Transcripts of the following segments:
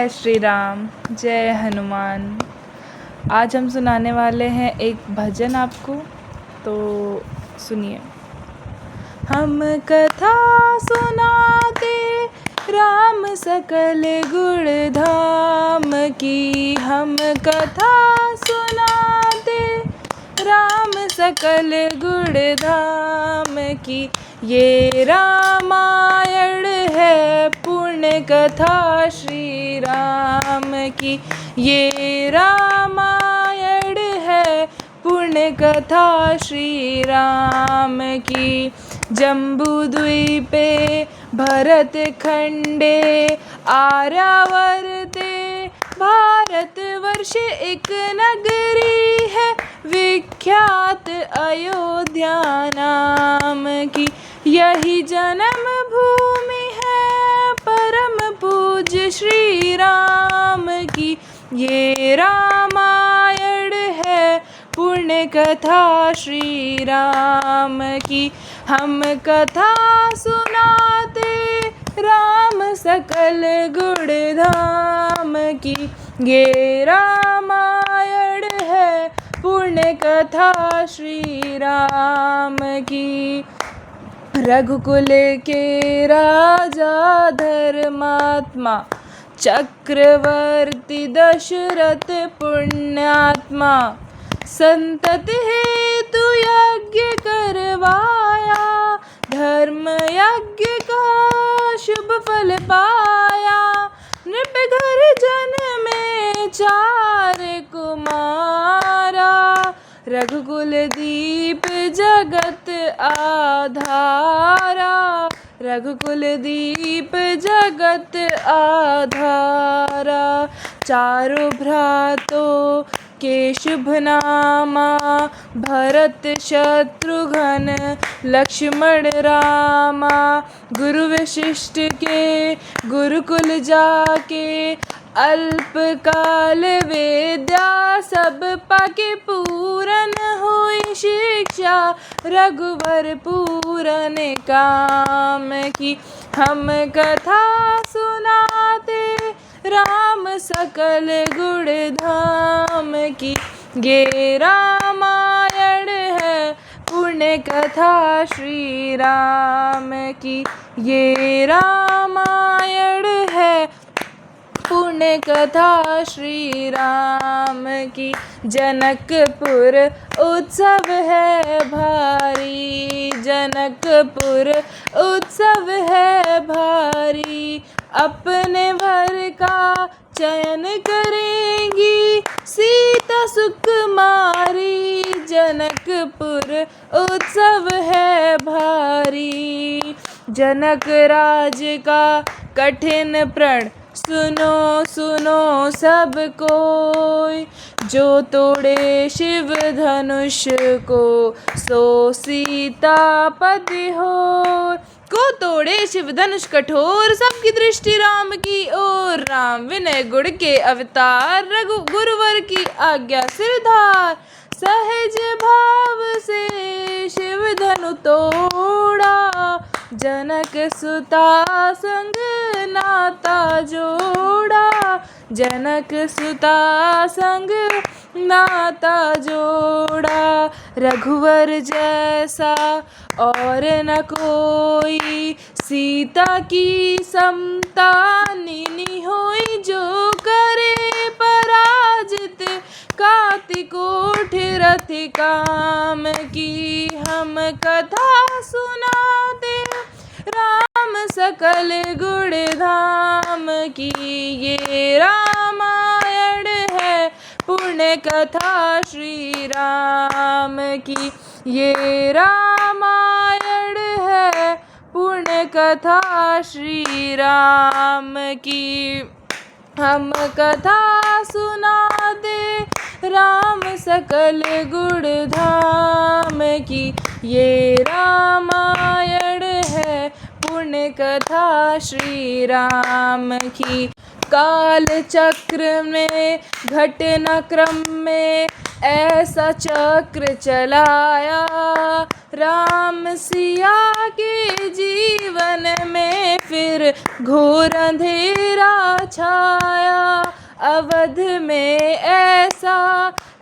जय श्री राम, जय हनुमान। आज हम सुनाने वाले हैं एक भजन आपको, तो सुनिए। हम कथा सुनाते राम सकल गुण धाम की, हम कथा सुनाते राम सकल गुण धाम की। ये रामायण है पुण्य कथा श्री राम की, ये रामायण है पुण्य कथा श्री राम की। जम्बूद्वीपे भरत खंडे आर्यावर्ते भारतवर्ष एक नगरी है विख्यात अयोध्या नाम की। यही जन्म भूमि है परम पूज्य श्री राम की। ये रामायण है पुण्य कथा श्री राम की। हम कथा सुनाते राम सकल गुण धाम की। ये रामायण है पुण्य कथा श्री राम की। रघुकुल के राजा धर्मात्मा चक्रवर्ती दशरथ पुण्यात्मा, संतति हेतु यज्ञ करवाया, धर्म यज्ञ का शुभ फल पाया। नृप घर जन्मे चार कुमारा, रघुकुल दीप जगत आधारा, रघुकुल दीप जगत आधारा। चारों भ्रातों के शुभ नामा, भरत शत्रुघ्न लक्ष्मण रामा। गुरु वशिष्ठ के गुरुकुल जाके, अल्प काल विद्या सब पाके पूरन हुई शिक्षा, रघुवर पूरन काम की। हम कथा सुनाते राम सकल गुण धाम की। ये रामायण है पुण्य कथा श्री राम की। ये रामायण है पुण्य कथा श्री राम की। जनकपुर उत्सव है भारी, जनकपुर उत्सव है भारी। अपने भर का चयन करेंगी सीता सुकुमारी, जनकपुर उत्सव है भारी। जनक राज का कठिन प्रण सुनो सुनो सब कोई, जो तोड़े शिव धनुष को सो सीतापति हो। को तोड़े शिव धनुष कठोर, सबकी दृष्टि राम की ओर। राम विनय गुण के अवतार, रघु गुरुवर की आज्ञा सिरधार। सहज भाव से शिव धनु तोड़ा, जनक सुता संग नाता जोड़ा, जनक सुता संग नाता जोड़ा। रघुवर जैसा और न कोई, सीता की समता नीनी होई। जो करे पराजित काति कोठ रथ काम की। हम कथा सुनाते राम सकल गुण धाम की। ये रामायण है पुण्य कथा श्री राम की। ये रामायण है पुण्य कथा श्री राम की। हम कथा सुनाते राम सकल गुण धाम की। ये रामायण है पुण्य कथा श्री राम की। काल चक्र में घटनाक्रम में ऐसा चक्र चलाया, राम सिया के जीवन में में फिर घोर अंधेरा छाया। अवध में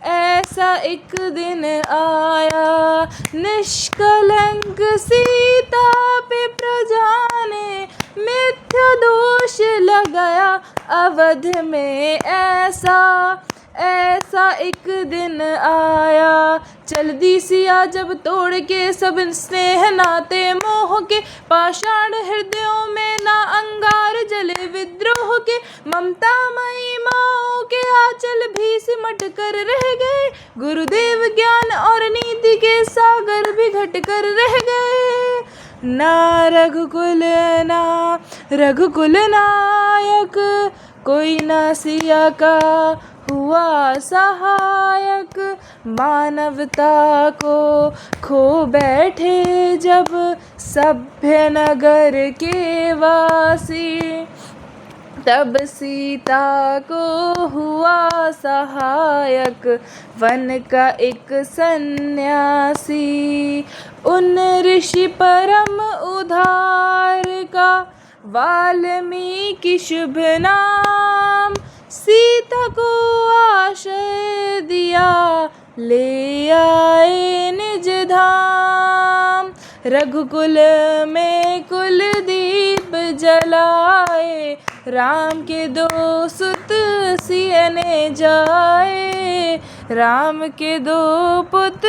ऐसा एक दिन आया, निष्कलंक सीता पे प्रजा ने मिथ्या दोष लगाया। अवध में ऐसा एक दिन आया, चल दी सिया जब तोड़ के सब स्नेह नाते मोह के। पाषाण हृदयों में ना अंगार जले विद्रोह के, ममता मई माओ के आंचल भी सिमट कर रह गए। गुरुदेव ज्ञान और नीति के सागर भी घट कर रह गए। ना रघुकुल नायक, कोई ना सिया का हुआ सहायक। मानवता को खो बैठे जब सभ्य नगर के वासी, तब सीता को हुआ सहायक वन का एक सन्यासी। उन ऋषि परम उधार का वाल्मीकि शुभ नाम, सीता को आश्रय दिया ले आए निज धाम। रघुकुल में कुलदीप जलाए, राम के दो सुत सियने जाए। राम के दो पुत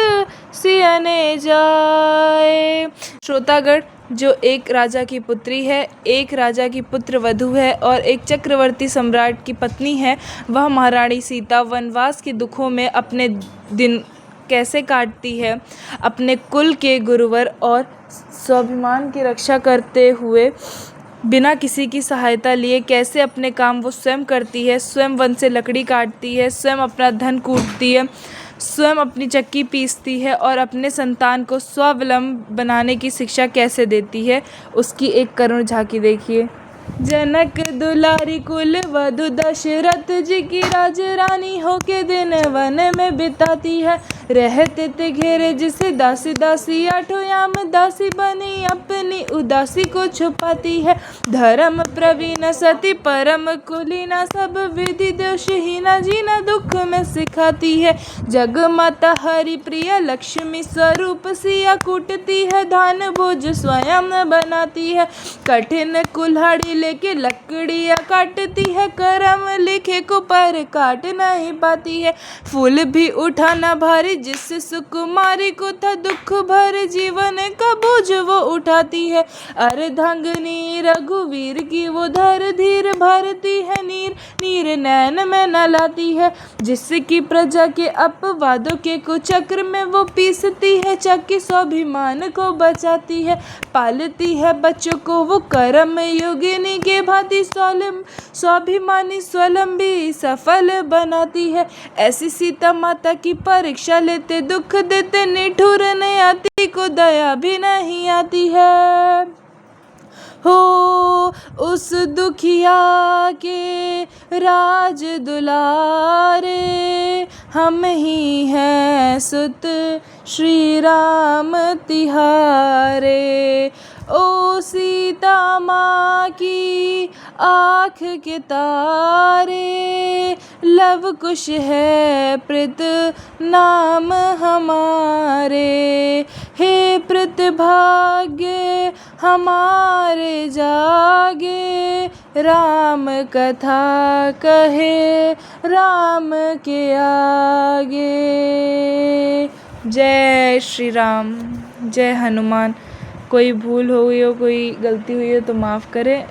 सियने जाए। श्रोतागण, जो एक राजा की पुत्री है, एक राजा की पुत्र वधू है और एक चक्रवर्ती सम्राट की पत्नी है, वह महारानी सीता वनवास के दुखों में अपने दिन कैसे काटती है, अपने कुल के गुरुवर और स्वाभिमान की रक्षा करते हुए बिना किसी की सहायता लिए कैसे अपने काम वो स्वयं करती है। स्वयं वन से लकड़ी काटती है, स्वयं अपना धन कूटती है, स्वयं अपनी चक्की पीसती है और अपने संतान को स्वावलंबी बनाने की शिक्षा कैसे देती है, उसकी एक करुण झांकी देखिए। जनक दुलारी कुल वधु दशरथ जी की राजरानी होके दिन वन में बिताती है। रहते ते घेरे जिसे दासी दासी, आठों याम दासी बनी अपनी उदासी को छुपाती है। धर्म प्रवीण सती परम कुलीना, सब विधि दोषहीना जीना दुख में सिखाती है। जग माता हरि प्रिय लक्ष्मी स्वरूप सिया कूटती है, धान बोझ स्वयं बनाती है। कठिन कुल्हाड़ी लेके लकड़ियाँ काटती है, करम लिखे को पर काट नहीं पाती है। फूल भी उठाना भारी जिससे सुकुमारी को था दुख भरे जीवन का बोझ वो उठाती है। अर्धांगिनी रघुवीर की वो धर धीर भरती है, नीर नीर नैन में न लाती है। जिसकी प्रजा के अपवादों के कुचक्र में वो पीसती है, चक्की स्वाभिमान को बचाती है। पालती है बच्चों को वो कर्म योगिनी के भांति, स्वाभिमानी स्वलंबी सफल बनाती है। ऐसी सीता माता की परीक्षा लेते दुख देते, निठुर नहीं आती को दया भी नहीं आती है। हो उस दुखिया के राज दुलारे, हम ही हैं सुत श्री राम तिहारे। ओ सीता माँ की आँख के तारे, लव कुश है प्रीत नाम हमारे। हे प्रतिभाग्य हमारे जागे, राम कथा कहे राम के आगे। जय श्री राम, जय हनुमान। कोई भूल हो गई हो, कोई गलती हुई हो तो माफ़ करें।